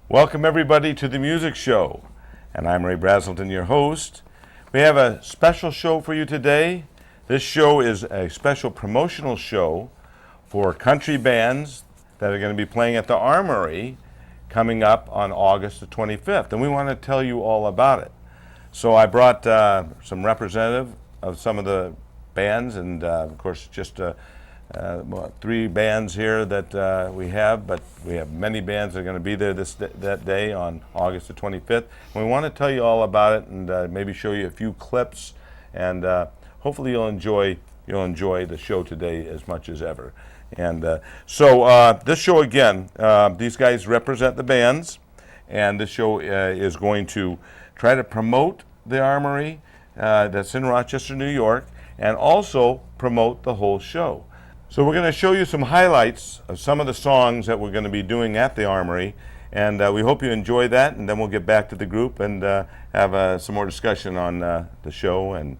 Welcome everybody to the music show, and I'm Ray Braselton, your host. We have a special show for you today. This show is a special promotional show for country bands that are going to be playing at the Armory coming up on August the 25th, and we want to tell you all about it. So I brought some representative of some of the bands, and of course just three bands here that we have, but we have many bands that are going to be there that day on August the 25th. And we want to tell you all about it and maybe show you a few clips, and hopefully you'll enjoy the show today as much as ever. And so this show again, these guys represent the bands, and this show is going to try to promote the Armory that's in Rochester, New York, and also promote the whole show. So we're going to show you some highlights of some of the songs that we're going to be doing at the Armory, and we hope you enjoy that, and then we'll get back to the group and have some more discussion on the show and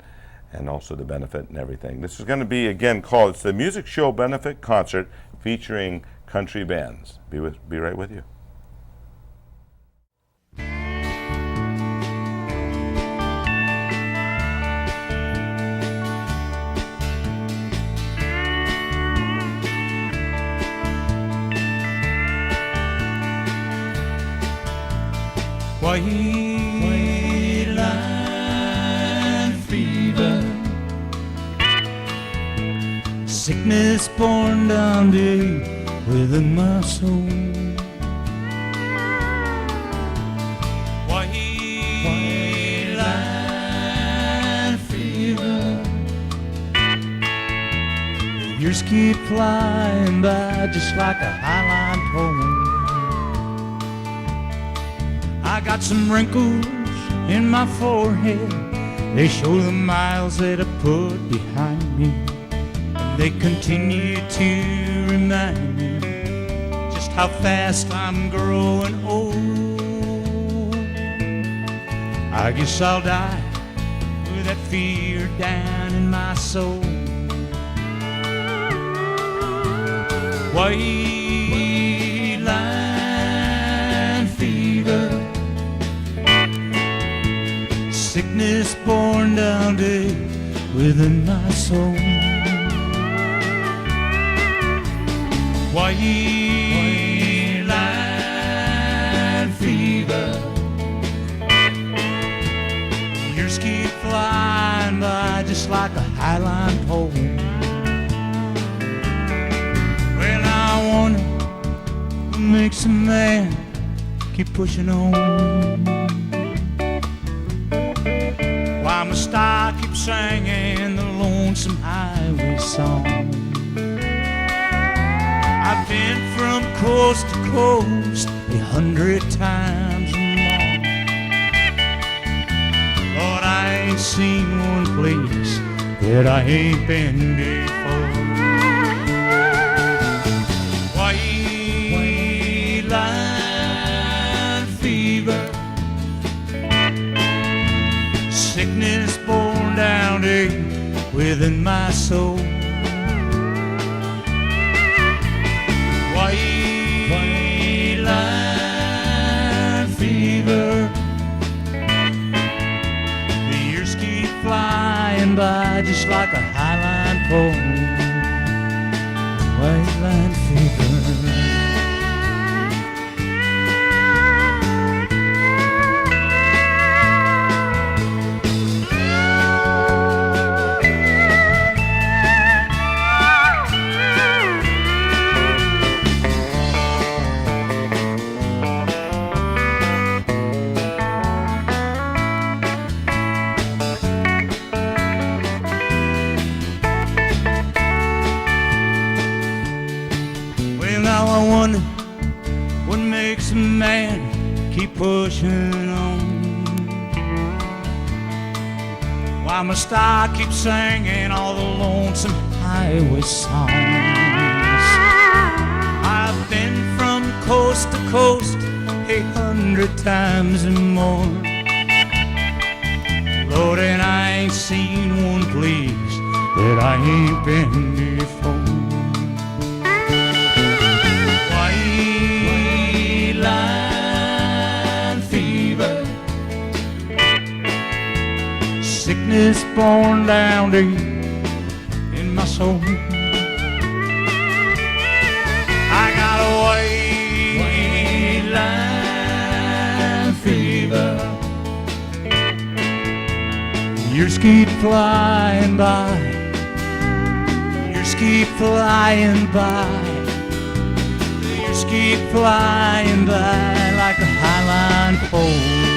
also the benefit and everything. This is going to be, again, called, it's the Music Show Benefit Concert featuring country bands. Be right with you. White line fever, sickness born down deep within my soul. White line fever, the years keep flying by just like a highline pole. I got some wrinkles in my forehead, they show the miles that I put behind me, and they continue to remind me just how fast I'm growing old. I guess I'll die with that fear down in my soul. White line fever, sickness born down deep within my soul. White line fever, years keep flying by just like a highline pole. Well, I wonder what makes a man keep pushing on. Why must I keep singing the lonesome highway song? I've been from coast to coast 100 times or more. Lord, I ain't seen one place that I ain't been before. White line fever, sickness born down deep within my soul. White line fever, the years keep flying by just like a highline pole. White line fever. Keep pushing on. Why must I keep singing all the lonesome highway songs? I've been from coast to coast 800 times and more. Lord, and I ain't seen one place that I ain't been before. White line is born down deep in my soul. I got a white line fever. Years keep flying by. Years keep flying by. Years keep flying by like a highline pole.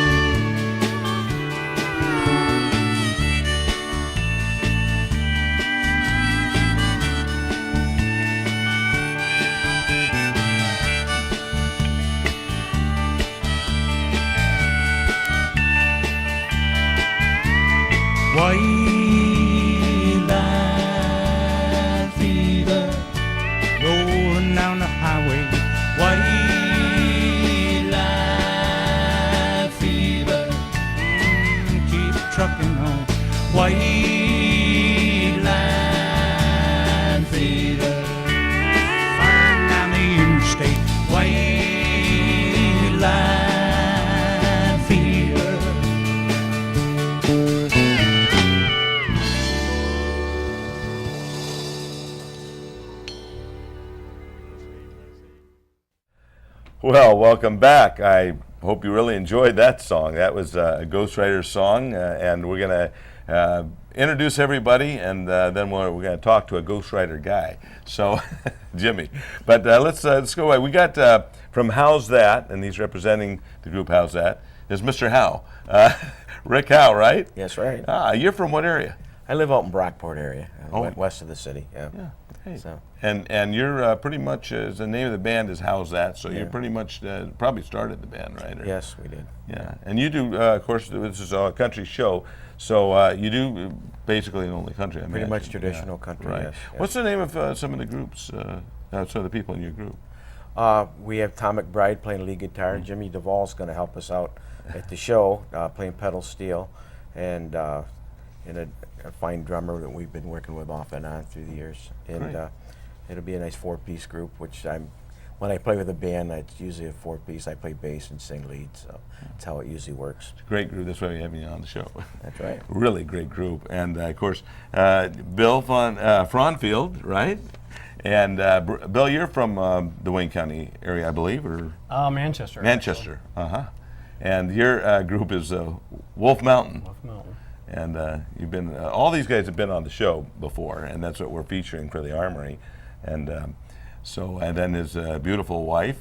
White line fever, rolling down the highway. White line fever, keep trucking on. White line fever, flying down the interstate. White line fever. Well, welcome back. I hope you really enjoyed that song. That was a Ghostwriter song, and we're going to introduce everybody, and then we're going to talk to a Ghostwriter guy. So, Jimmy. But let's go away. We got from How's That, and he's representing the group How's That, is Mr. Howe. Rick Howe, right? Yes, right. You're from what area? I live out in Brockport area, Oh. west of the city. Yeah. Hey. So And you're pretty much, the name of the band is How's That, so you Yeah. pretty much probably started the band, right? Or- yes, we did. Yeah, and you do, of course, this is a country show, so you do basically only country. I Pretty imagine. much traditional country. Right. Yes, yes. What's the name of some of the groups, some of the people in your group? We have Tom McBride playing lead guitar. Jimmy Duvall's going to help us out at the show, playing pedal steel, and a fine drummer that we've been working with off and on through the years. And Great. it'll be a nice four-piece group, which when I play with a band, it's usually a four-piece. I play bass and sing lead, so that's how it usually works. Great group, that's why we have you on the show. That's right. Really great group, and of course, Bill Franfield, right? And Bill, you're from the Wayne County area, I believe, or? Manchester. Manchester, And your group is Wolf Mountain. Wolf Mountain. And you've been, all these guys have been on the show before, and that's what we're featuring for the Armory. And and then his beautiful wife,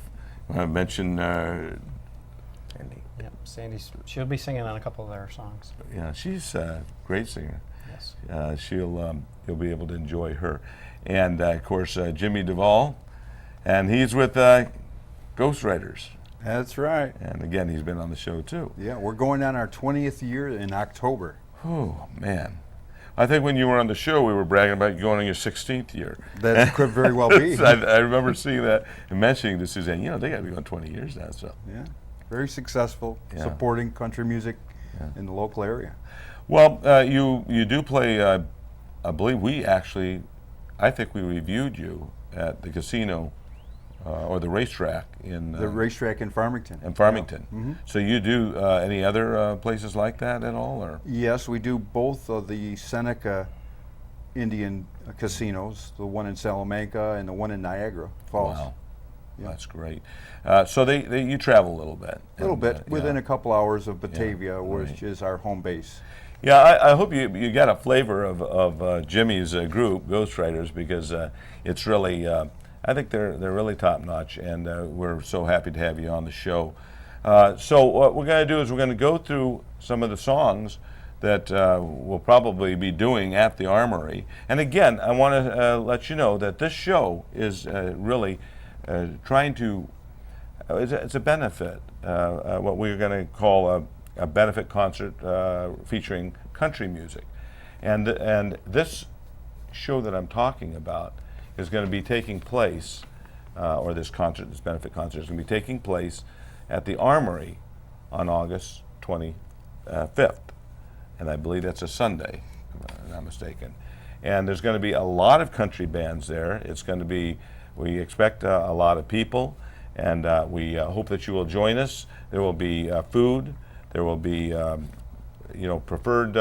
I mentioned, Andy. Yep, she'll be singing on a couple of their songs. yeah, she's a great singer. Yes. You'll be able to enjoy her. And of course, Jimmy Duvall, and he's with Ghostwriters. That's right. And again, he's been on the show too. Yeah, we're going on our 20th year in October. Oh, man. I think when you were on the show, we were bragging about you going on your 16th year. That could very well be. I remember seeing that and mentioning to Suzanne, they got to be going 20 years now. So, Yeah, very successful, Yeah. supporting country music Yeah. in the local area. well, you do play. I believe I think we reviewed you at the casino or the racetrack in The racetrack in Farmington. Farmington. Yeah. Mhm. So you do any other places like that at all, or? Yes, we do both of the Seneca Indian casinos, the one in Salamanca and the one in Niagara Falls. Wow, Yeah. that's great. So you travel a little bit. A little and, bit, within yeah. a couple hours of Batavia, right. which is our home base. Yeah, I hope you got a flavor of Jimmy's group, Ghostwriters, because it's really, I think they're really top notch, and we're so happy to have you on the show. So what we're going to do is we're going to go through some of the songs that we'll probably be doing at the Armory. And again, I want to let you know that this show is really trying to, it's a benefit, what we're going to call a benefit concert featuring country music. And this show that I'm talking about is going to be taking place, or this benefit concert is going to be taking place at the Armory on August 25th. And I believe that's a Sunday, if I'm not mistaken. And there's going to be a lot of country bands there. It's going to be, we expect a lot of people, and we hope that you will join us. There will be food. There will be, preferred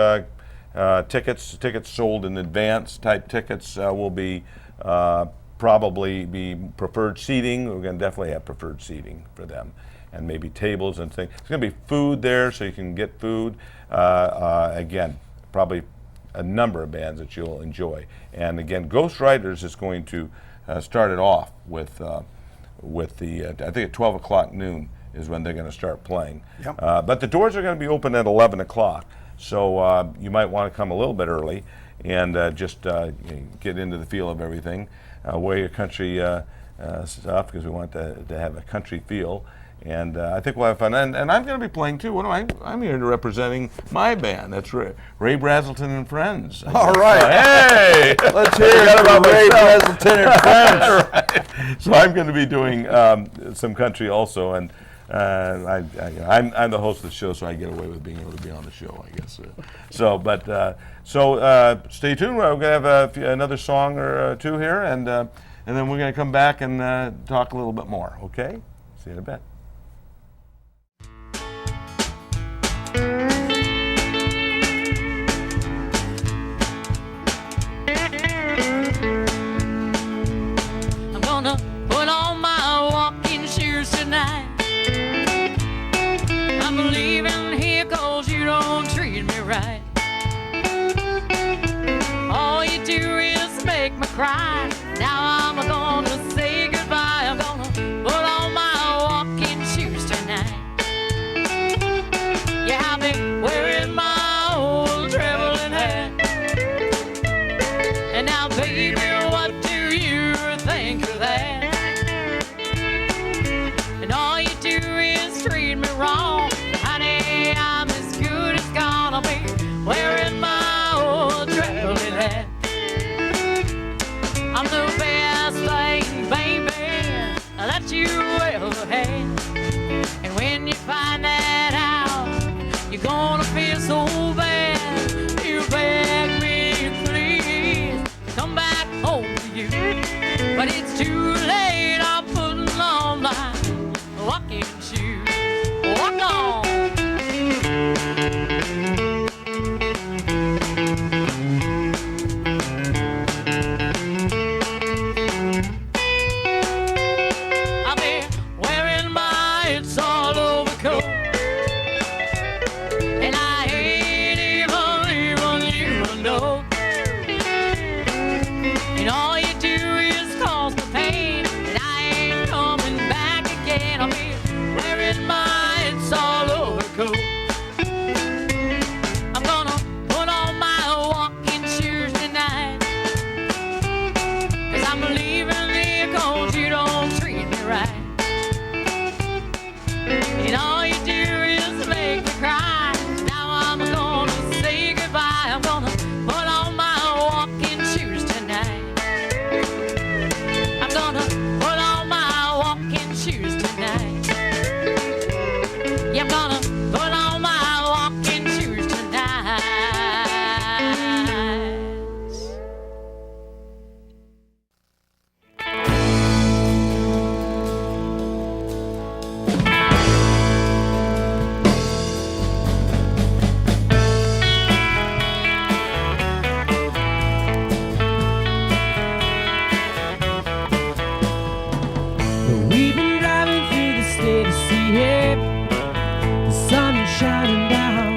tickets sold in advance type tickets will be probably be preferred seating. We're going to definitely have preferred seating for them, and maybe tables and things. There's going to be food there, so you can get food. Again, probably a number of bands that you'll enjoy. And again, Ghost Riders is going to start it off with the I think at 12 o'clock noon is when they're going to start playing. Yep. But the doors are going to be open at 11 o'clock, so you might want to come a little bit early and just get into the feel of everything. Wear your country stuff, because we want to have a country feel. And I think we'll have fun. And I'm going to be playing too. I'm here representing my band. That's Ray Braselton and Friends. All right. Hey! Let's hear it about Ray Braselton and Friends. Right. So I'm going to be doing some country also. And I'm the host of the show, so I get away with being able to be on the show, I guess. So stay tuned. We're going to have another song or two here, and then we're going to come back and talk a little bit more. Okay? See you in a bit. I'm gonna put on my walking shoes tonight. I'm leaving here 'cause you don't treat me right. All you do is make me cry. Now I'm gonna say goodbye. I'm gonna put on my walking shoes tonight. Yeah, I've been wearing my old traveling hat. And now, baby, what do you think of that? And all you do is treat me wrong. Honey, I'm as good as gonna be wearing my old traveling hat. I'm the best thing, baby, that you ever had. And when you find that out, you're gonna feel so bad. You beg me, please, come back home to you. But it's too late, I'm putting on my walking shoes. Walk on. I've been wearing my It's All Over coat, and I ain't even you know. And all you do is cause me pain, and I ain't coming back again. I'll be wearing my It's All Over coat. I'm gonna put on my walking shoes tonight, 'cause I'm leaving here 'cause you don't treat me right. And all you do is make me cry. Now I'm gonna say goodbye. I'm gonna put on my walking shoes tonight. I'm gonna put on my walking shoes tonight. Yeah, I'm gonna put on my walking shoes tonight. We've been driving through the state of sea, the sun is shining down.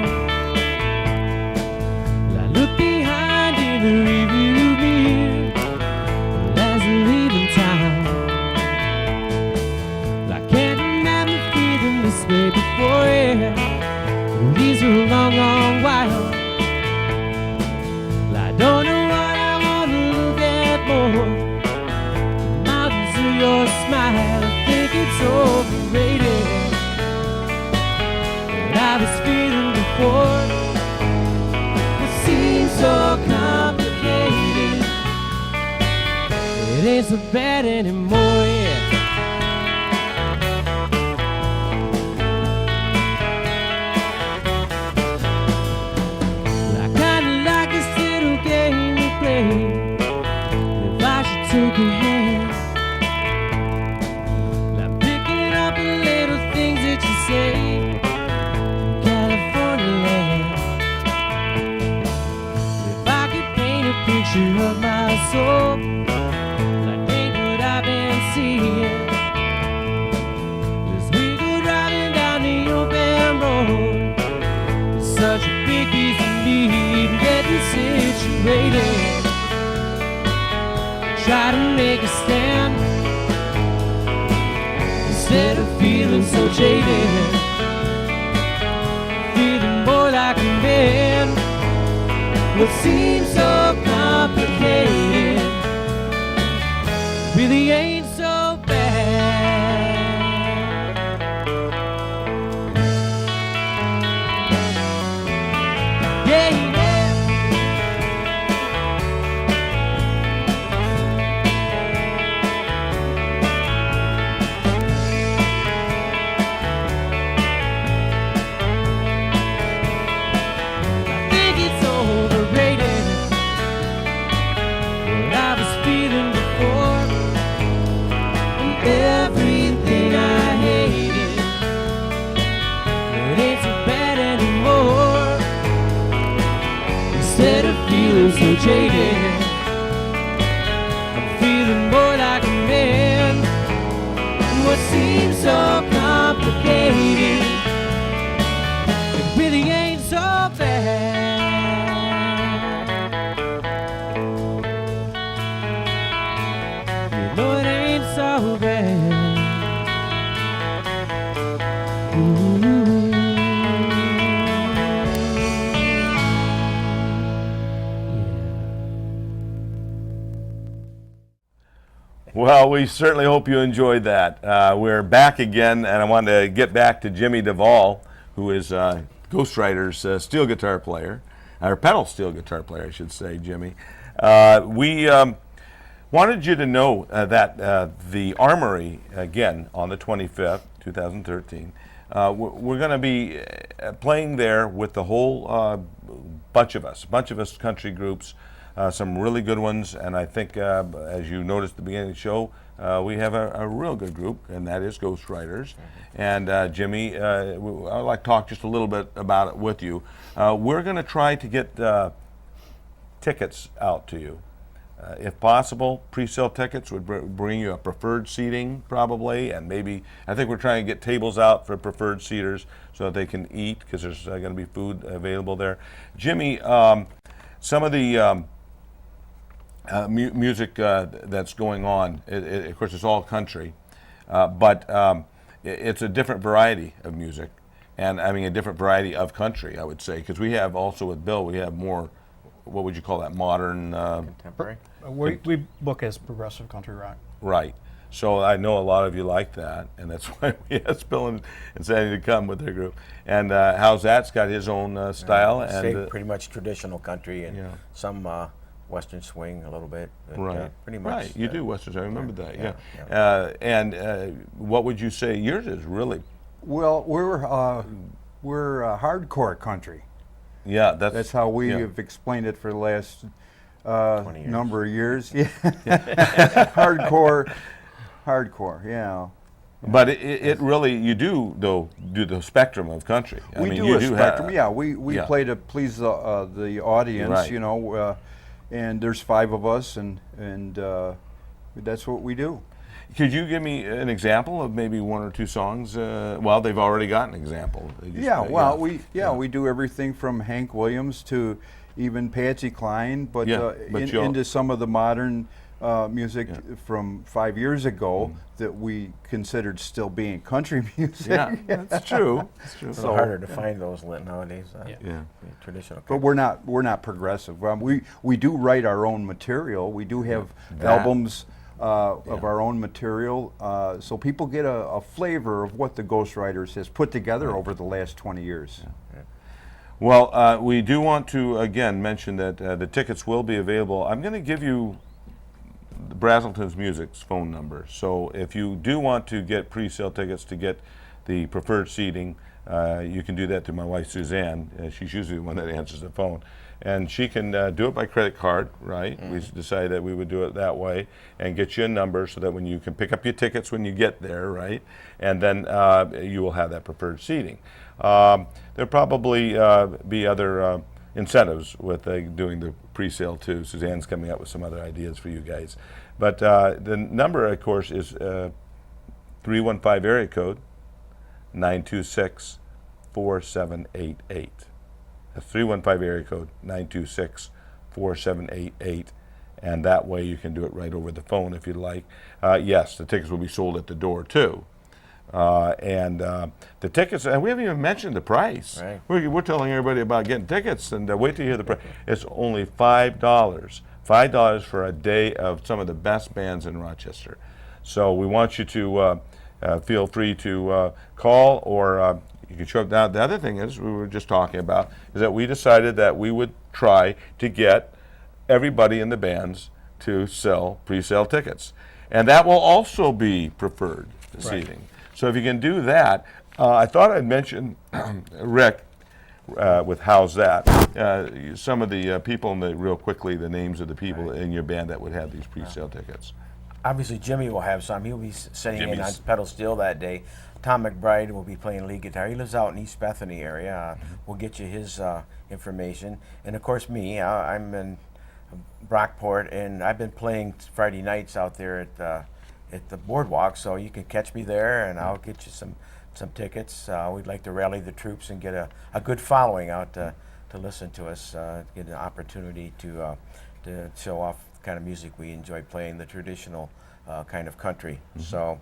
I look behind in the rearview mirror as we're leaving town. I can't remember feeling this way before, yeah. These are a long, long while. I don't know what I want to look at more. Mountains of your smile, I think it's overrated. What I was feeling before, it seems so complicated. It ain't so bad anymore, yeah. I kinda like this little game we play. If I should take your hand, I'm picking up the little things that you say, California land. getting situated. Try to make a stand instead of feeling so jaded. Feeling more like a man. What seems so complicated really ain't so bad. Yeah, yeah. I think it's overrated what I was feeling before, and everything I hated, it ain't so bad anymore. Instead of feeling so jaded, I'm feeling more like a man. And what seems so complicated, it really ain't so bad. You know it ain't so bad. Well, we certainly hope you enjoyed that. We're back again, and I wanted to get back to Jimmy Duvall, who is Ghostwriter's steel guitar player, or pedal steel guitar player, I should say, Jimmy. We wanted you to know that the Armory, again, on the 25th, 2013, we're going to be playing there with the whole bunch of us country groups. Some really good ones, and I think, as you noticed at the beginning of the show, we have a real good group, and that is Ghostwriters. And Jimmy, I'd like to talk just a little bit about it with you. We're going to try to get tickets out to you. If possible, pre-sale tickets would bring you a preferred seating, probably, and maybe, I think we're trying to get tables out for preferred seaters so that they can eat, because there's going to be food available there. Jimmy, some of the music that's going on, of course, it's all country, but it's a different variety of music, and I mean a different variety of country, I would say, because we have also with Bill, we have more, what would you call that, modern? Contemporary. We book as progressive country rock. Right. So I know a lot of you like that, and that's why we asked Bill and Sandy to come with their group. And How's That's got his own style, Say and pretty much traditional country and yeah. some Western swing a little bit. But, right, pretty much. right. You do Westerns. I remember that. Yeah. yeah. And what would you say yours is really? Well, we're hardcore country. Yeah, That's how we yeah. have explained it for the last 20 years. number of years. Yeah. hardcore. Yeah. But it really, you do though do the spectrum of country. I We mean, do you a do spectrum. have, We yeah. play to please the audience. Right. You know, and there's 5 of us, and that's what we do. Could you give me an example of maybe 1 or 2 songs? Well, they've already got an example. They just- Yeah, well, we do everything from Hank Williams to even Patsy Cline, but, Yeah, but into some of the modern music from 5 years ago that we considered still being country music. Yeah, that's true. That's true. It's a little harder to find those nowadays. Yeah. Traditional. But we're not progressive. We do write our own material. We do have That- albums of our own material, so people get a flavor of what the Ghostwriters has put together over the last 20 years. Well, we do want to again mention that the tickets will be available. I'm going to give you the Braselton's Music's phone number. So if you do want to get pre-sale tickets to get the preferred seating, you can do that to my wife Suzanne. She's usually the one that answers the phone, and she can do it by credit card. Right? We decided that we would do it that way and get you a number so that when you can pick up your tickets when you get there, right? And then you will have that preferred seating. There'll probably be other incentives with doing the pre-sale too. Suzanne's coming up with some other ideas for you guys. But the number, of course, is 315 area code 926-4788. That's 315 area code 926-4788. And that way you can do it right over the phone if you'd like. Yes, the tickets will be sold at the door too. The tickets, and we haven't even mentioned the price. Right. We're telling everybody about getting tickets, and wait till you hear the price. It's only $5. $5 for a day of some of the best bands in Rochester. So we want you to feel free to call, or you can show up. Now, the other thing is, we were just talking about, is that we decided that we would try to get everybody in the bands to sell pre-sale tickets. And that will also be preferred this evening. So if you can do that, I thought I'd mention Rick with How's That. Some of the people, real quickly, the names of the people in your band that would have these pre-sale tickets. Obviously, Jimmy will have some. He'll be sitting in on Jimmy's. pedal steel that day. Tom McBride will be playing lead guitar. He lives out in East Bethany area. We'll get you his information. And of course, me. I'm in Brockport, and I've been playing Friday nights out there at the boardwalk, so you can catch me there, and I'll get you some tickets. We'd like to rally the troops and get a good following out to listen to us, get an opportunity to show off the kind of music we enjoy playing, the traditional kind of country. So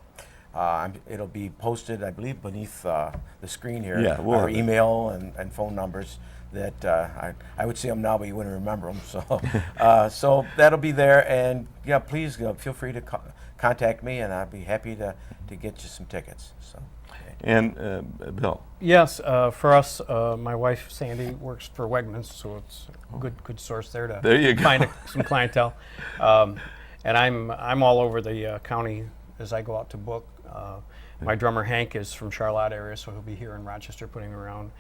it'll be posted, I believe, beneath the screen here. Yeah, we'll our have it. email and phone numbers that I would say them now, but you wouldn't remember them. So so that'll be there, and yeah, please feel free to contact me, and I'd be happy to get you some tickets. So. And Bill. Yes, for us, my wife Sandy works for Wegmans, so it's a good source there to There you go. find some clientele. And I'm all over the county as I go out to book. My drummer Hank is from Charlotte area, so he'll be here in Rochester putting around.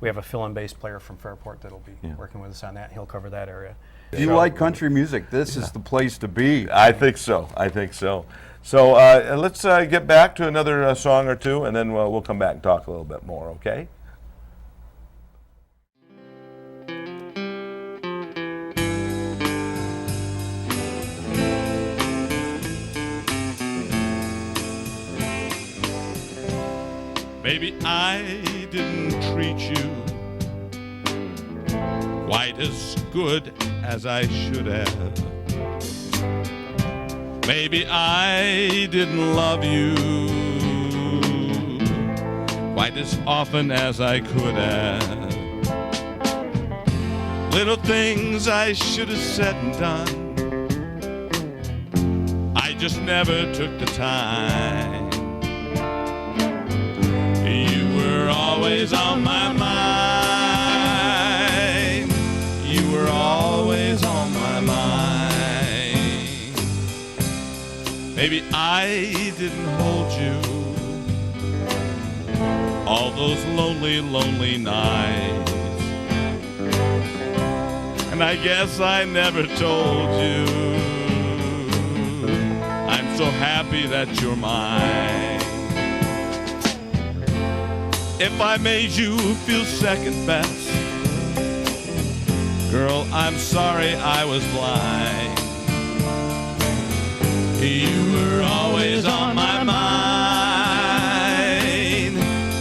We have a fill-in bass player from Fairport that'll be working with us on that. And he'll cover that area. If you like country music, this is the place to be. I think so. So let's get back to another song or two, and then we'll come back and talk a little bit more, okay? Maybe I didn't treat you quite as good as I should have. Maybe I didn't love you quite as often as I could have. Little things I should have said and done, I just never took the time. You were always on my mind. You were always on my mind. Maybe I didn't hold you all those lonely, lonely nights. And I guess I never told you I'm so happy that you're mine. If I made you feel second best, girl, I'm sorry I was blind. You were always on my mind.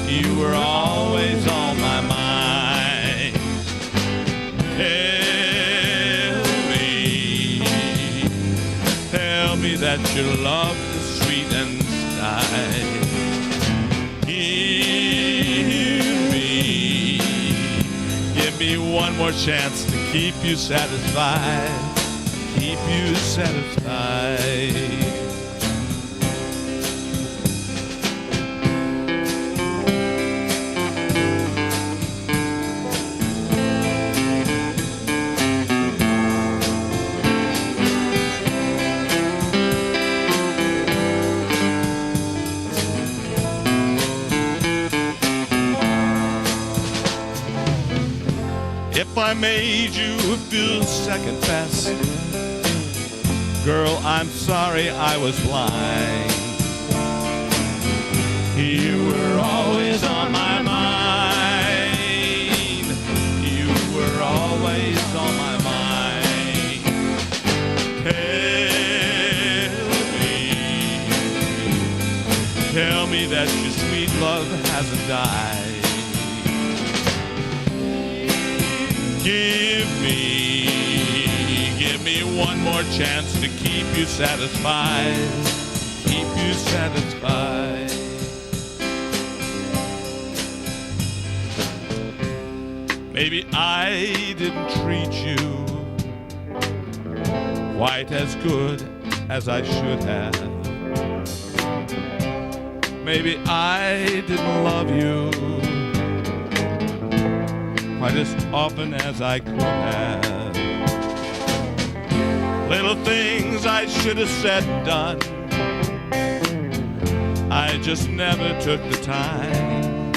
You were always on my mind. Tell me that your love is sweet and sky. Give me one more chance to keep you satisfied, keep you satisfied. If I made you feel second best, girl, I'm sorry I was blind. You were always on my mind. You were always on my mind. Tell me that your sweet love hasn't died. Give me one more chance to keep you satisfied. Keep you satisfied. Maybe I didn't treat you quite as good as I should have. Maybe I didn't love you quite as often as I could have. Little things I should have said and done, I just never took the time.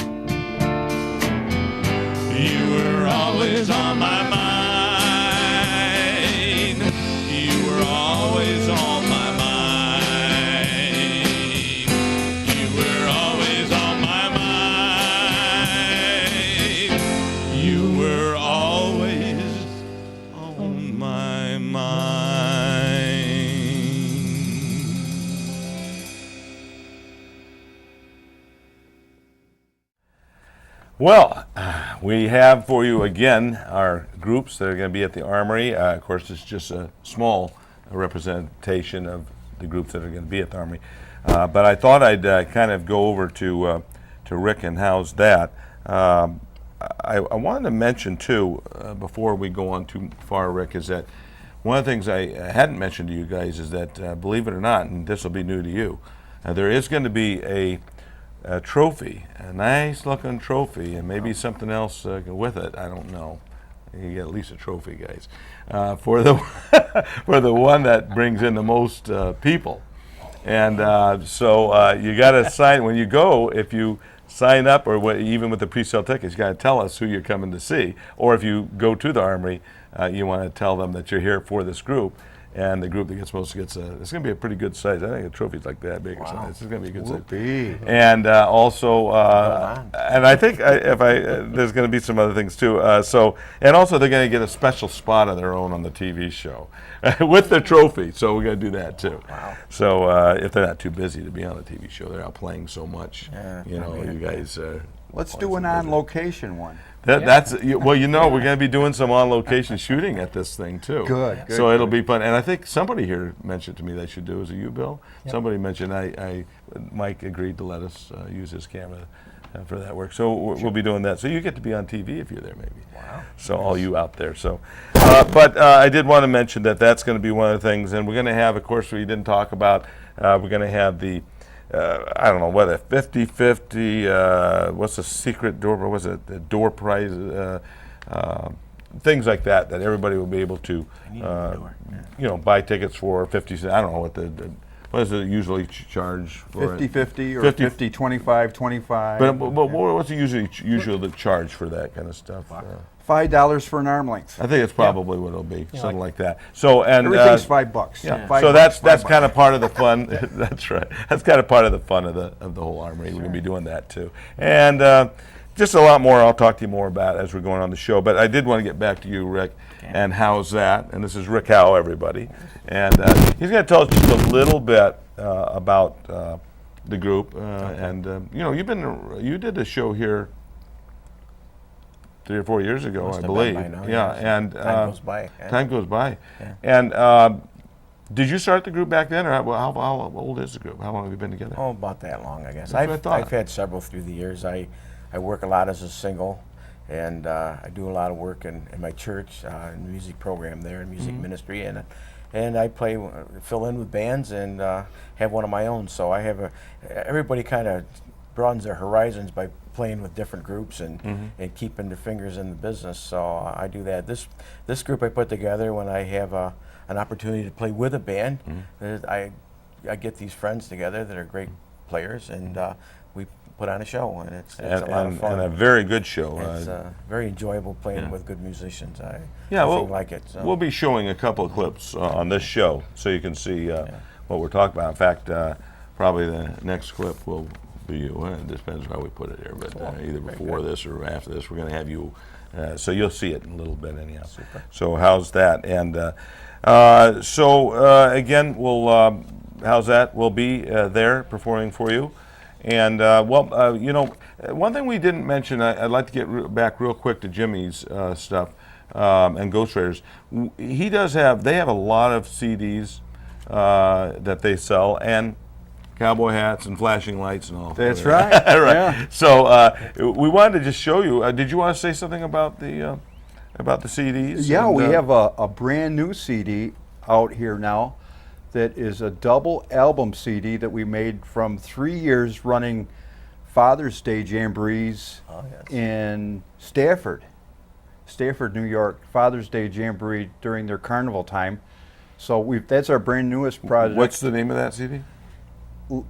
You were always on my mind. You were always on my mind. You were always on my mind. You were always on my mind. Well, we have for you again our groups that are going to be at the Armory. Of course, it's just a small representation of the groups that are going to be at the Armory. But I thought I'd kind of go over to Rick and how's that. I wanted to mention too, before we go on too far, Rick, is that one of the things I hadn't mentioned to you guys is that, believe it or not, and this will be new to you, there is going to be a trophy, a nice looking trophy, and maybe something else with it. I don't know. You get at least a trophy, guys, for the for the one that brings in the most people. And so you got to sign when you go. If you sign up, or even with the pre-sale tickets, you got to tell us who you're coming to see. Or if you go to the Armory, you want to tell them that you're here for this group. And the group that gets most gets it's going to be a pretty good size. I think a trophy's like that big or something. It's going to be a good size. And also, and I think there's going to be some other things too. And also they're going to get a special spot of their own on the TV show with the trophy. So we're going to do that too. Wow. So if they're not too busy to be on a TV show, they're out playing so much. You guys. Let's do an on-location one. That's well, we're going to be doing some on-location shooting at this thing too. Good. So it'll be fun, and I think somebody here mentioned to me they should do. Is it you, Bill? Yep. Somebody mentioned Mike agreed to let us use his camera for that work. So we'll be doing that. So you get to be on TV if you're there, maybe. Wow. So all you out there. So, but I did want to mention that that's going to be one of the things, and we're going to have, of course, we didn't talk about. We're going to have the. I don't know whether 50-50, what's the secret door, or was it the door prize, things like that everybody will be able to, buy tickets for 50 cents. I don't know what what does it usually charge for 50-50 or 50-25-25. But what's usually the charge for that kind of stuff? $5 for an arm length. I think it's probably what it'll be, something like that. So everything's $5. Yeah. $5 So that's kind of part of the fun. That's right. That's kind of part of the fun of the whole Armory. We're going to be doing that too, and just a lot more. I'll talk to you more about as we're going on the show. But I did want to get back to you, Rick, and how's that? And this is Rick Howe, everybody, and he's going to tell us just a little bit about the group. And you did a show here 3 or 4 years ago, I believe. And time goes by. Time goes by. Yeah. And did you start the group back then, or how old is the group? How long have you been together? Oh, about that long, I guess. That's what I thought. I've had several through the years. I work a lot as a single, and I do a lot of work in my church, in the music program there, in music ministry, and I fill in with bands, and have one of my own. So I have everybody kind of broadens their horizons by playing with different groups and keeping their fingers in the business. So I do that. This group I put together when I have an opportunity to play with a band. I get these friends together that are great players, and we put on a show, and it's a lot of fun. And a very good show. It's very enjoyable playing with good musicians. I like it. So. We'll be showing a couple of clips on this show so you can see what we're talking about. In fact, probably the next clip will be you. It depends how we put it here, but either before this or after this, we're going to have you. So you'll see it in a little bit anyhow. Super. So how's that? And again, we'll how's that? We'll be there performing for you. And one thing we didn't mention, I'd like to get back real quick to Jimmy's stuff. and Ghostwriters. He does have. They have a lot of CDs that they sell, and cowboy hats and flashing lights and all. That's right. Right. Yeah. So we wanted to just show you. Did you want to say something about the CDs? Yeah, And, we have a brand new CD out here now that is a double album CD that we made from 3 years running Father's Day Jamborees in Stafford, New York, Father's Day Jamboree during their carnival time. So that's our brand newest project. What's the name of that CD?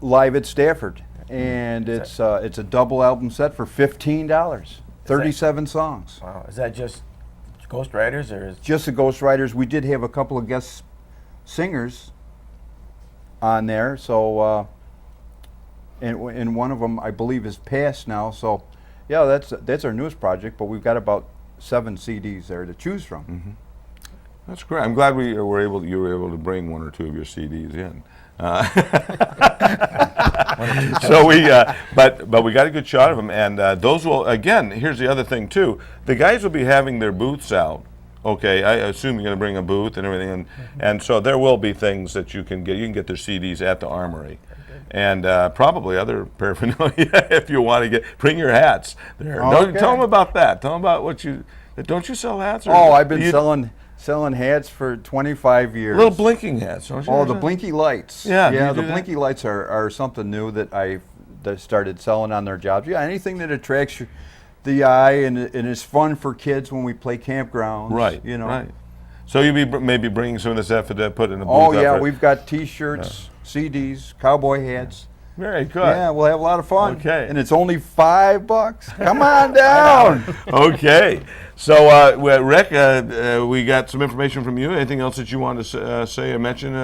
Live at Stafford, and it's a double album set for $15. 37 songs. Wow, is that just Ghostwriters or is Just the Ghostwriters. We did have a couple of guest singers on there, so and one of them I believe is passed now. So yeah, that's our newest project, but we've got about 7 CDs there to choose from. Mm-hmm. That's great. I'm glad you were able to bring 1 or 2 of your CDs in. So but we got a good shot of them, and those will, again, here's the other thing too. The guys will be having their booths out. Okay, I assume you're going to bring a booth and everything, and so there will be things that you can get. You can get their CDs at the Armory, and probably other paraphernalia if you want to bring your hats there. Okay. Tell them about that. Tell them about what you. Don't you sell hats? Or Oh, I've been selling hats for 25 years. little blinking hats, don't you? Oh, the blinky lights. Yeah, do yeah. you The do that? blinky lights are something new that that started selling on their jobs. Yeah, anything that attracts the eye and is fun for kids when we play campgrounds. Right. You know. Right. So you'll be maybe bringing some of this effort to put in a booth. Oh yeah, effort. we've got T-shirts, CDs, cowboy hats. Very good. Yeah, we'll have a lot of fun. Okay. And it's only $5. Come on down. Okay. So, Rick, we got some information from you. Anything else that you want to say or mention?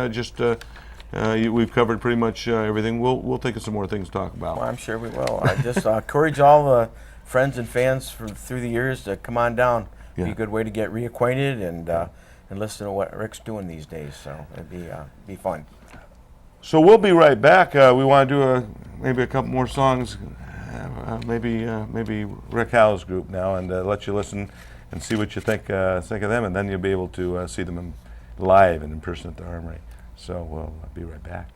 We've covered pretty much everything. We'll think of some more things to talk about. Well, I'm sure we will. I just encourage all the friends and fans through the years to come on down. Yeah. Be a good way to get reacquainted and listen to what Rick's doing these days. So it'd be fun. So we'll be right back. We want to do maybe a couple more songs, maybe Rick Howe's group now, and let you listen and see what you think of them, and then you'll be able to see them live and in person at the Armory. So we'll be right back.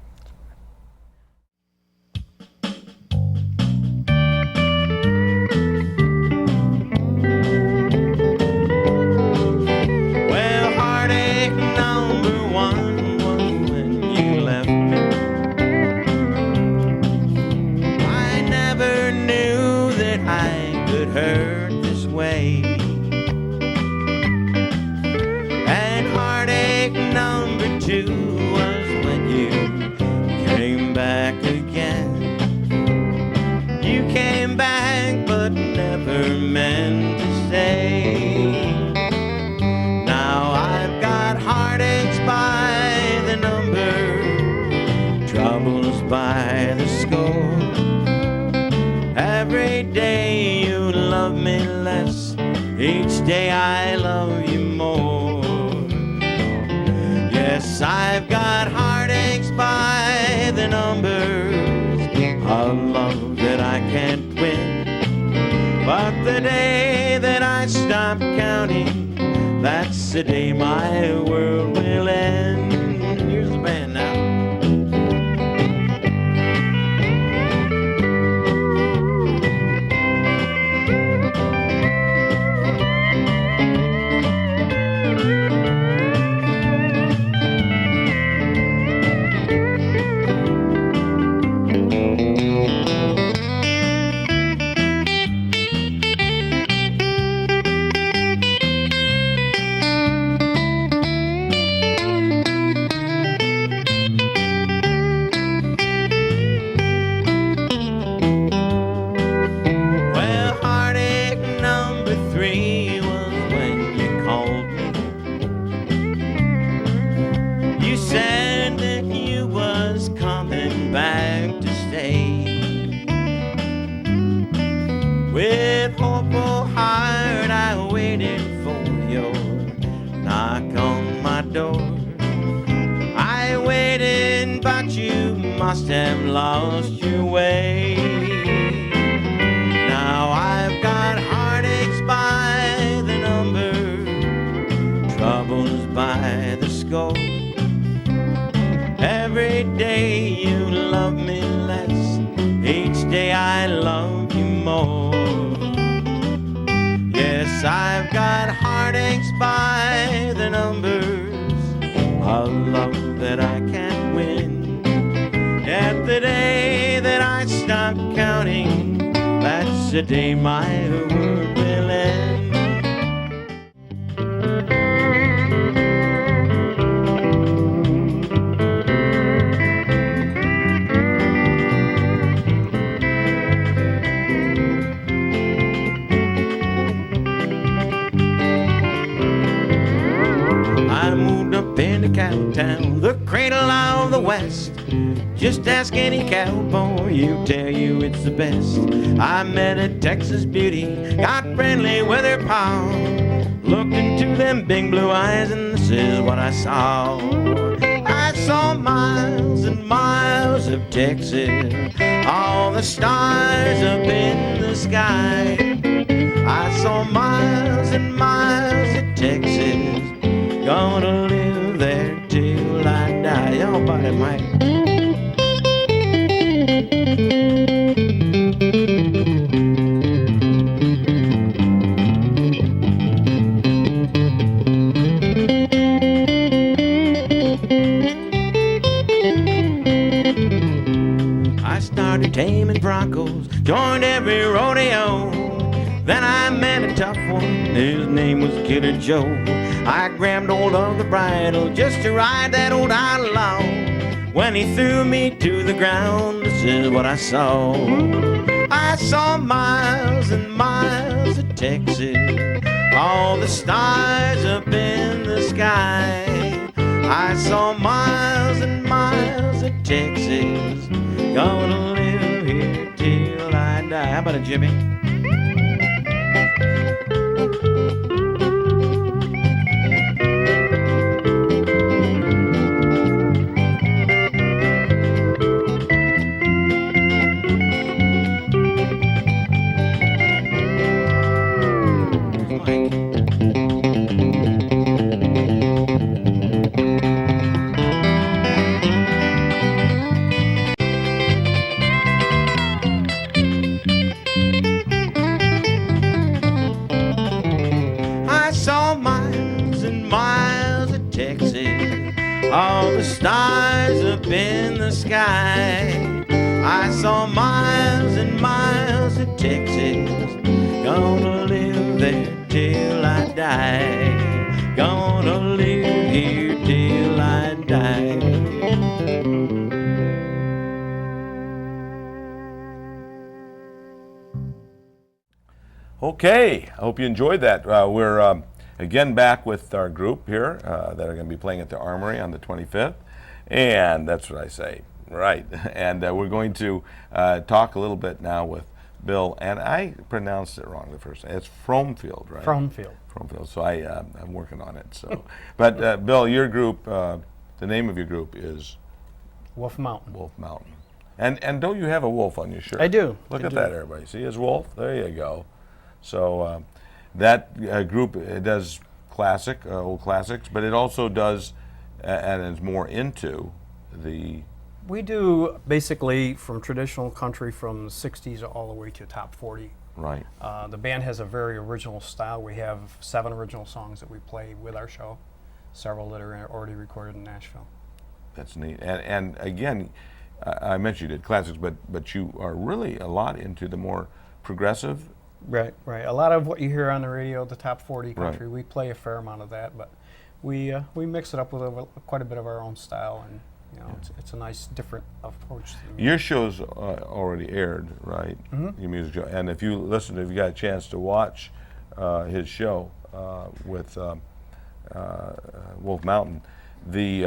Well, heartache number 1 was when you left me. I never knew that I could hurt this way. And heartache number 2 was when you came back again. You came back but never meant to stay. Now I've got heartaches by the number, troubles by the score. Every day you love me less, each day I love you more. Yes, I've got heartaches by the numbers, a love that I can't win. But the day that I stop counting, that's the day my world will end. Here's the band now. Well, heartache number 3 was when you called me. You said that you was coming back to stay. With hopeful heart I waited for your knock on my door. I waited, but you must have lost your way. Now I've got heartaches by the numbers, love you more. Yes, I've got heartaches by the numbers, a love that I can't win. At the day that I stop counting, that's the day my world will end. I moved up into Cowtown, the cradle of the West. Just ask any cowboy, he'll tell you it's the best. I met a Texas beauty, got friendly with her pa. Looked into them big blue eyes and this is what I saw. I saw miles and miles of Texas, all the stars up in the sky. I saw miles and miles of Texas, gonna live there till I die. Y'all buy it, Mike. I started taming broncos, joined every rodeo. Then I met a tough one, his name was Killer Joe. I grabbed hold of the bridle just to ride that old outlaw. When he threw me to the ground, this is what I saw. I saw miles and miles of Texas, all the stars up in the sky. I saw miles and miles of Texas, gonna live here till I die. How about it, Jimmy? All the stars up in the sky. I saw miles and miles of Texas, gonna live there till I die. Gonna live here till I die. Okay, I hope you enjoyed that. We're again back with our group here that are going to be playing at the Armory on the 25th, and that's what I say, right? And we're going to talk a little bit now with Bill, and I pronounced it wrong the first time. It's Fromfield, right? Fromfield. Fromfield. So I'm working on it. So, but Bill, your group, the name of your group is Wolf Mountain. Wolf Mountain, and don't you have a wolf on your shirt? I do. Look I at do. that, everybody. See his wolf? There you go. So that group does old classics, but it also does and is more into the. We do basically from traditional country from the 60s all the way to top 40. Right. The band has a very original style. We have 7 original songs that we play with our show, several that are already recorded in Nashville. That's neat. And again, I mentioned you did classics, but you are really a lot into the more progressive. Right, right. A lot of what you hear on the radio, the top 40 country, Right. we play a fair amount of that, but we mix it up with quite a bit of our own style, and you know, it's a nice different approach to the music. Your show's already aired, right? Mm-hmm. Your music show. And if you got a chance to watch his show with Wolf Mountain, the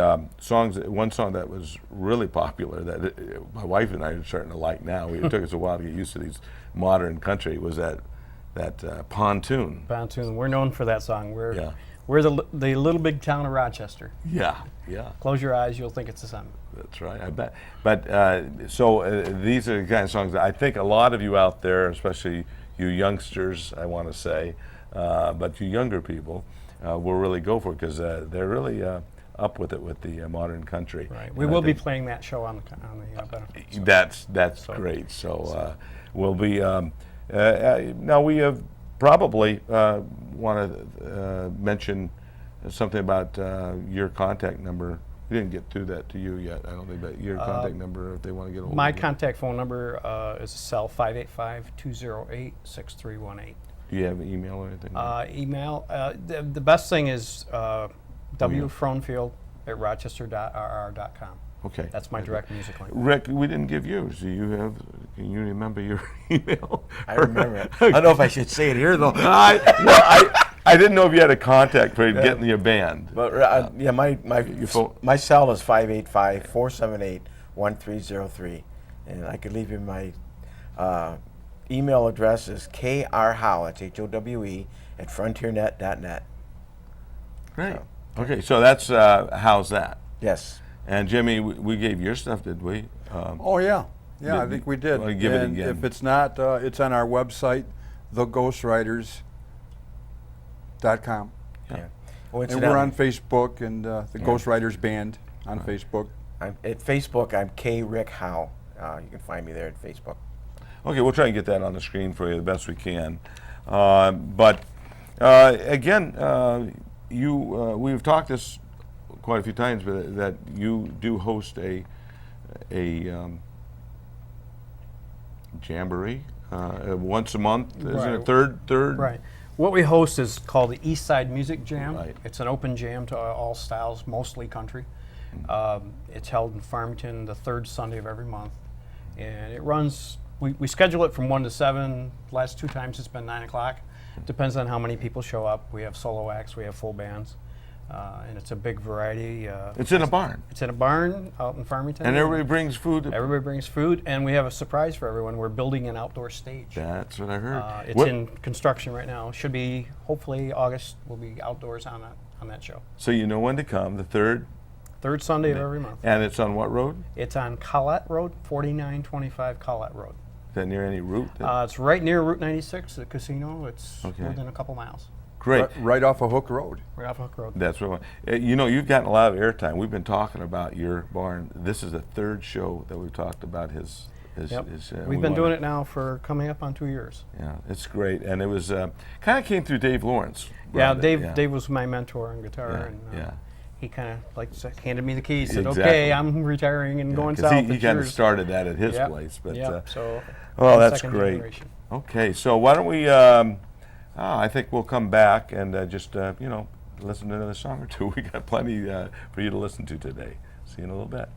one song that was really popular that my wife and I are starting to like now, it took us a while to get used to these modern country, was that Pontoon. Pontoon. We're known for that song. Yeah. We're the little big town of Rochester. Yeah, yeah. Close your eyes, you'll think it's the sun. That's right, I bet. But these are the kind of songs that I think a lot of you out there, especially you youngsters, I want to say, but you younger people, will really go for it because they're really up with it with the modern country. Right. And We I will be think playing that show on the benefit. That's great. So we'll be now we have probably want to mention something about your contact number. We didn't get through that to you yet, I don't think, but your contact number if they want to get a hold My of you. contact phone number is a cell 585-208-6318. Do you have an email or anything? Email. The best thing is wfronefield@rochester.rr.com. Okay. That's my direct music link. Rick, we didn't give yours. Do you have? Can you remember your email? I remember it. I don't know if I should say it here though. I didn't know if you had a contact for getting your band. But yeah, my phone- my cell is 585-478-1303, and I could leave you my email address is krhowe, that's HOWE, at frontiernet.net. Great. Okay, so that's how's that? Yes. And Jimmy, we gave your stuff, did we? Oh yeah, yeah, I Did- think we did. well, give it And again. if it's not, it's on our website, theghostwriters.com. Yeah. Oh, And we're on Facebook and the Ghostwriters Band on Facebook. At Facebook, I'm K. Rick Howe. You can find me there at Facebook. Okay, we'll try and get that on the screen for you the best we can. But again, we've talked this quite a few times, but that you do host a jamboree once a month. Isn't it Right. third? Right. What we host is called the East Side Music Jam. Right. It's an open jam to all styles, mostly country. It's held in Farmington the third Sunday of every month. And it runs, we schedule it from 1 to 7. Last 2 times it's been 9 o'clock. Depends on how many people show up. We have solo acts, we have full bands. And it's a big variety. It's in a barn. It's in a barn out in Farmington. And everybody brings food. Everybody brings food, and we have a surprise for everyone. We're building an outdoor stage. That's what I heard. It's What- in construction right now. Should be, hopefully, August. We'll be outdoors on that show. So you know when to come, the third, Third Sunday of every month. and it's on what road? It's on Collette Road, 4925 Collette Road. Is that near any route? It's right near Route 96, the casino. It's Okay. within a couple miles, Great. Right off of Hook Road. right off Hook Road. That's what you know. You've gotten a lot of airtime. We've been talking about your barn. This is the third show that we've talked about his. Yep. we We've been wanna- doing it now for coming up on 2 years. Yeah, it's great, and it was kind of came through Dave Lawrence. Yeah, brought it, Dave. yeah. Dave was my mentor on guitar, Yeah, and yeah. he kind of handed me the keys. Said, Exactly. "Okay, I'm retiring and going 'Cause south." he it's kind of yours." started that at his Yep, place, but yep, so. well, I'm that's second great. generation. Okay, so why don't we? I think we'll come back and just listen to another song or two. We got plenty for you to listen to today. See you in a little bit.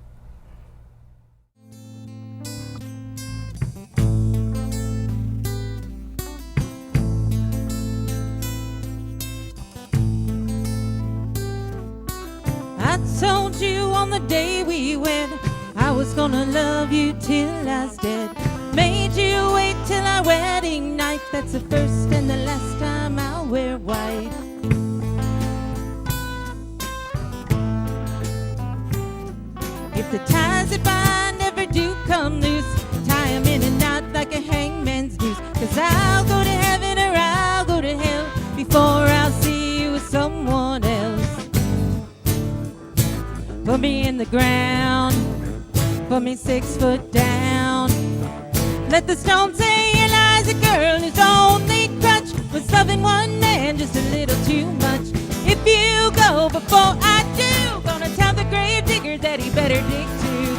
I told you on the day we wed I was gonna love you till I was dead. Made you wait till our wedding night. That's the first and the last time I'll wear white. If the ties that bind never do come loose, tie 'em in a knot like a hangman's noose. 'Cause I'll go to heaven or I'll go to hell before I'll see you with someone else. Put me in the ground, put me 6 foot down. Let the stone say Eliza girl whose only crutch was loving one man just a little too much. If you go before I do, gonna tell the grave digger that he better dig too.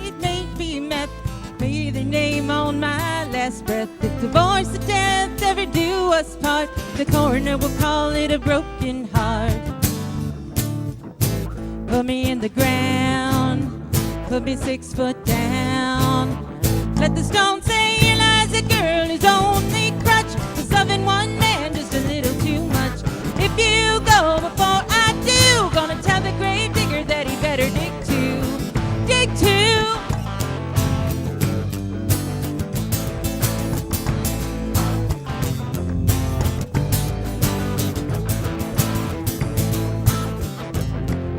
It may be meth, may their name on my last breath. If divorce or death ever do us part, the coroner will call it a broken heart. Put me in the ground, put me 6 foot down. Let the stone say Eliza girl whose only crutch was loving one man just a little too much. If you go before I do, gonna tell the grave digger that he better dig too. Dig too.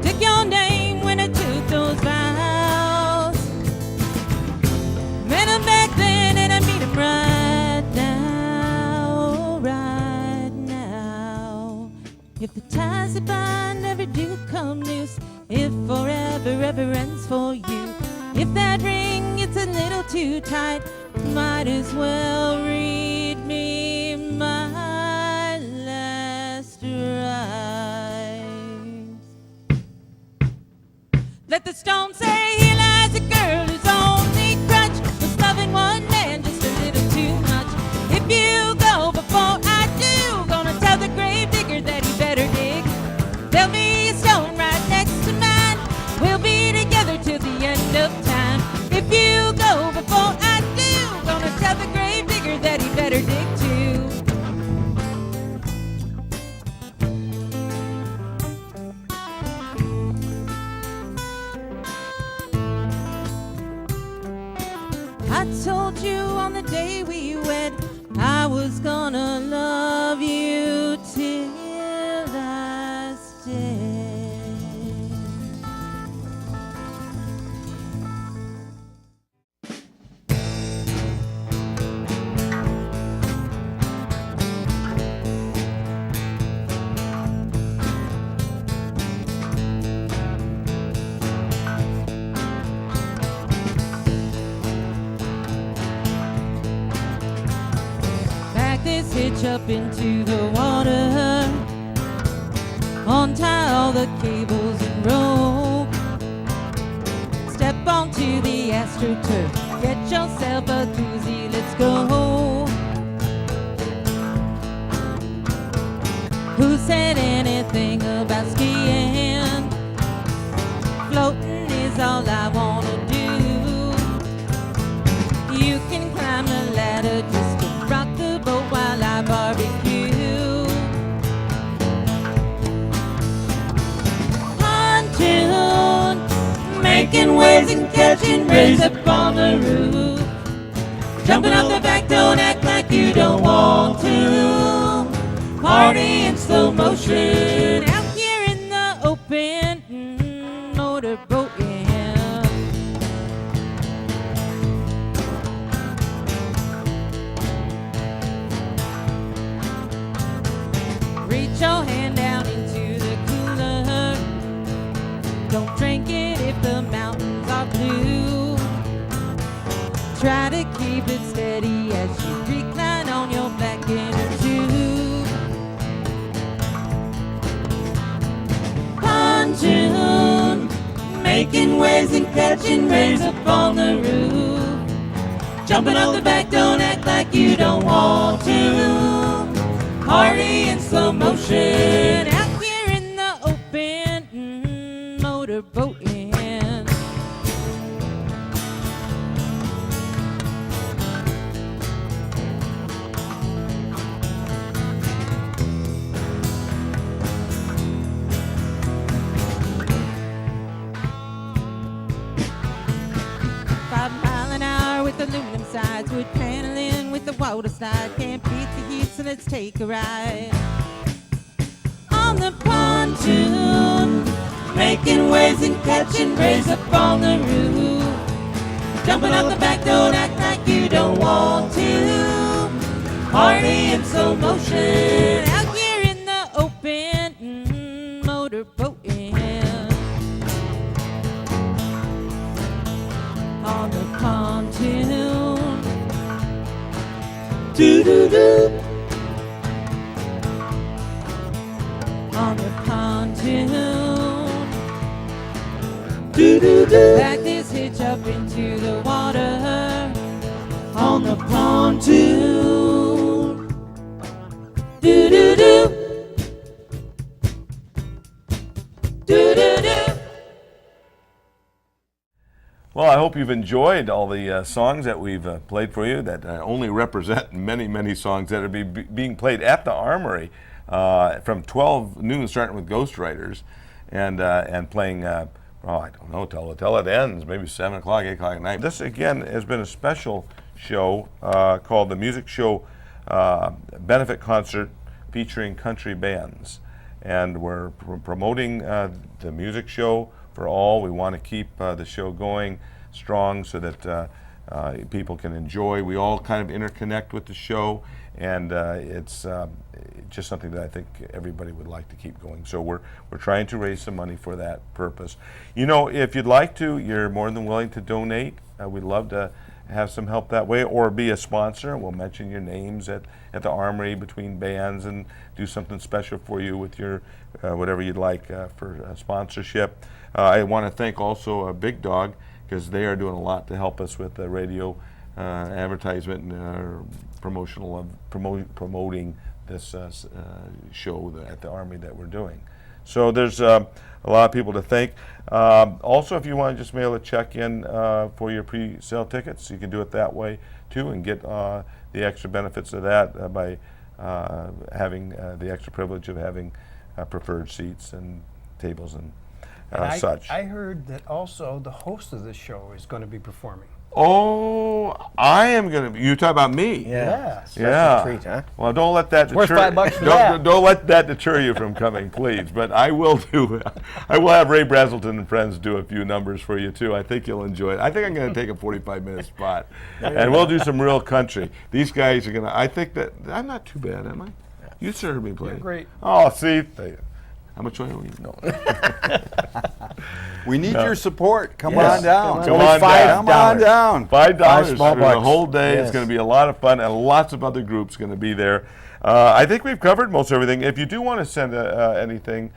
Took your name when I took those vows. If the ties that bind never do come loose, if forever ever ends for you, if that ring gets a little too tight, might as well read me my last rites. Let the stone say, here lies a girl whose only crutch was loving one man just a little too much. If you go before I do, gonna tell the grave digger that he better dig. There'll be a stone right next to mine. We'll be together till the end of time. If you go before I do, gonna tell the grave digger that he better dig too. I told you on the day we wed I was gonna love you till I stay. Back this hitch up into the water, untie all the cables and rope, step onto the astroturf, get yourself a doozy, let's go. Who said anything about skiing? Floating is all I wanna do. You can climb the ladder just to rock the boat while I barbecue. Pontoon, making waves and catching rays up on the roof. Jumping off the back, don't act like you don't want to. Party in slow motion, out here in the open, motorboat, yeah. Reach your hand down into the cooler. Don't drink it if the mountains are blue. Try to keep it steady as you recline on your back in a tube. Pontoon, making waves and catching rays up on the roof. Jumping off the back, don't act like you don't want to. Party in slow motion, out here in the open, motorboat, yeah. With aluminum sides, wood paneling with the water slide. Can't beat the heat, so let's take a ride on the pontoon, making waves and catching rays up on the roof. Jumping off the back, don't act like you don't want to. Party in slow motion, out here in the open, motorboat, yeah. On the pontoon, doo-doo-doo. On the pontoon, doo-doo-doo. Back this hitch up into the water, on the pontoon, doo-doo-doo, doo-doo-doo. Well, I hope you've enjoyed all the songs that we've played for you that only represent many, many songs that are being played at the Armory from 12 noon, starting with Ghostwriters, and playing, I don't know, till it ends, maybe 7 o'clock, 8 o'clock at night. This, again, has been a special show called the Music Show Benefit Concert featuring country bands. And we're promoting the music show for all. We want to keep the show going strong so that people can enjoy. We all kind of interconnect with the show, and it's just something that I think everybody would like to keep going. So we're trying to raise some money for that purpose. You know, if you'd like to, you're more than willing to donate. We'd love to have some help that way, or be a sponsor. We'll mention your names at the Armory between bands and do something special for you with your whatever you'd like for sponsorship. I want to thank also Big Dog, because they are doing a lot to help us with the radio advertisement and promoting this show at the Armory that we're doing. So there's a lot of people to thank. Also, if you want to just mail a check in for your pre-sale tickets, you can do it that way too, and get the extra benefits of that by having the extra privilege of having preferred seats and tables and such. I heard that also the host of this show is going to be performing. Oh, I am gonna. You talk about me? Yes. Yeah. Treat, huh? Well, don't let that worth deter. $5 for that. Don't let that deter you from coming, please. But I will do. I will have Ray Braselton and Friends do a few numbers for you too. I think you'll enjoy it. I think I'm going to take a 45-minute spot, and we'll do some real country. These guys are gonna. I think that I'm not too bad, am I? You heard me play. You're great. Oh, see. How much do I owe you? No. We need your support. Come Yes. on down. Come on down. Come on down. $5 small for the bucks. whole day. It's Yes. going to be a lot of fun, and lots of other groups going to be there. I think we've covered most everything. If you do want to send anything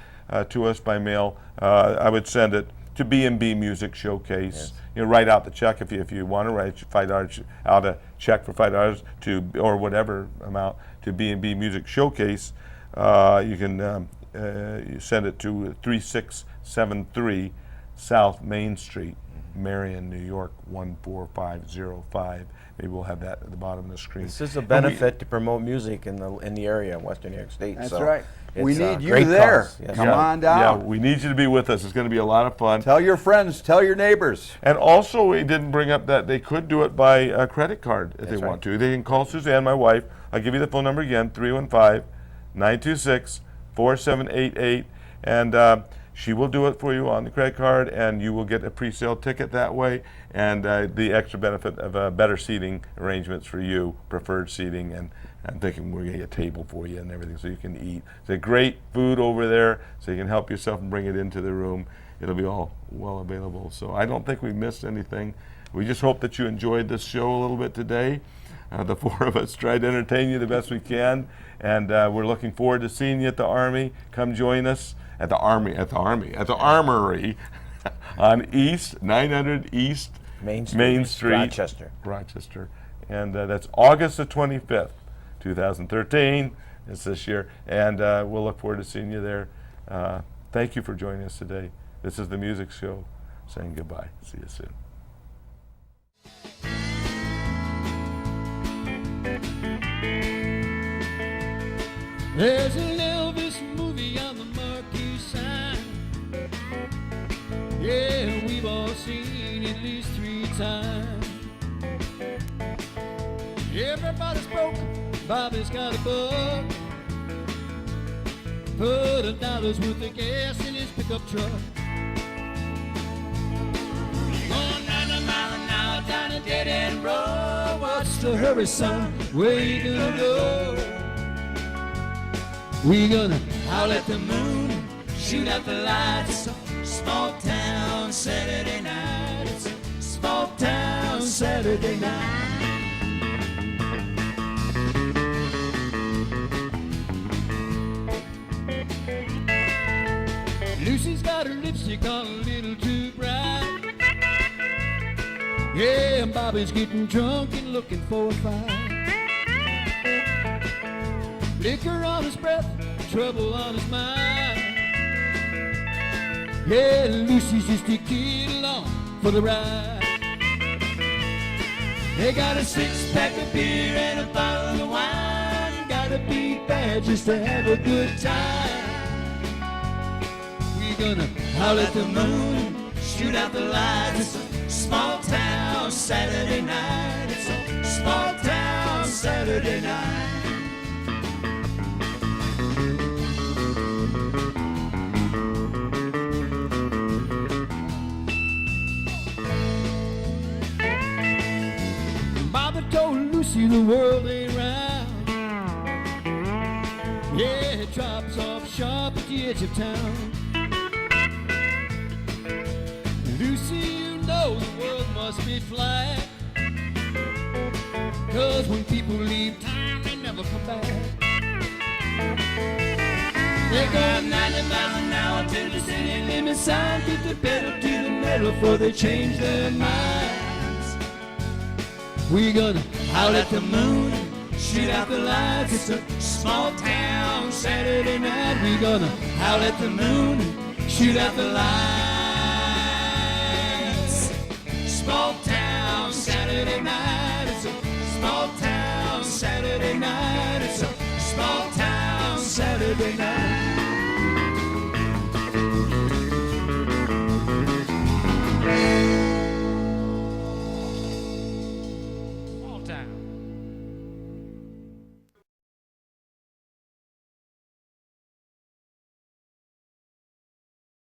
to us by mail, I would send it to B&B Music Showcase. Yes. You know, write out the check if you want to write $5 out a check for $5 to, or whatever amount, to B&B Music Showcase. You can you send it to 3673 South Main Street, Marion, New York 14505. Maybe we'll have that at the bottom of the screen. This is a benefit to promote music in the area of Western New York State. That's so right. We it's a need you great there. cause. Yes. Come on down. Yeah, we need you to be with us. It's going to be a lot of fun. Tell your friends. Tell your neighbors. And also, we didn't bring up that they could do it by a credit card if they That's want to. They can call Suzanne, my wife. I'll give you the phone number again, 315-926-4788. And she will do it for you on the credit card, and you will get a pre-sale ticket that way, and the extra benefit of better seating arrangements for you, preferred seating, and I'm thinking we're going to get a table for you and everything so you can eat. There's great food over there, so you can help yourself and bring it into the room. It'll be all well available. So I don't think we missed anything. We just hope that you enjoyed this show a little bit today. The four of us tried to entertain you the best we can, and we're looking forward to seeing you at the Army. Come join us at the Armory on East 900 East Main Street, Rochester, and that's August the 25th, 2013. It's this year, and we'll look forward to seeing you there. Thank you for joining us today. This is the Music Show saying goodbye. See you soon. There's an Elvis movie on the marquee sign. Yeah, we've all seen it at least 3 times. Everybody's broken, Bobby's got a buck. Put $1 worth of gas in his pickup truck. Going 90 miles an hour down a dead end road. What's the hurry, son? Where you gonna go? We gonna howl at the moon, shoot out the lights. Small town Saturday night. It's a small town Saturday night. Lucy's got her lipstick on a little too bright. Yeah, and Bobby's getting drunk and looking for a fight. Liquor on his breath, trouble on his mind. Yeah, Lucy's just a kid along for the ride. They got a 6-pack of beer and a bottle of wine. Gotta be bad just to have a good time. We gonna howl at the moon, shoot out the lights. It's a small town Saturday night. It's a small town Saturday night. the world ain't round. Yeah, it drops off sharp at the edge of town. Lucy, you know the world must be flat. 'Cause when people leave town, they never come back. They go 90 miles an hour till the city limit sign. Get the pedal to the metal before they change their minds. We gonna howl at the moon, shoot out the lights. It's a small town Saturday night. We gonna howl at the moon, shoot out the lights.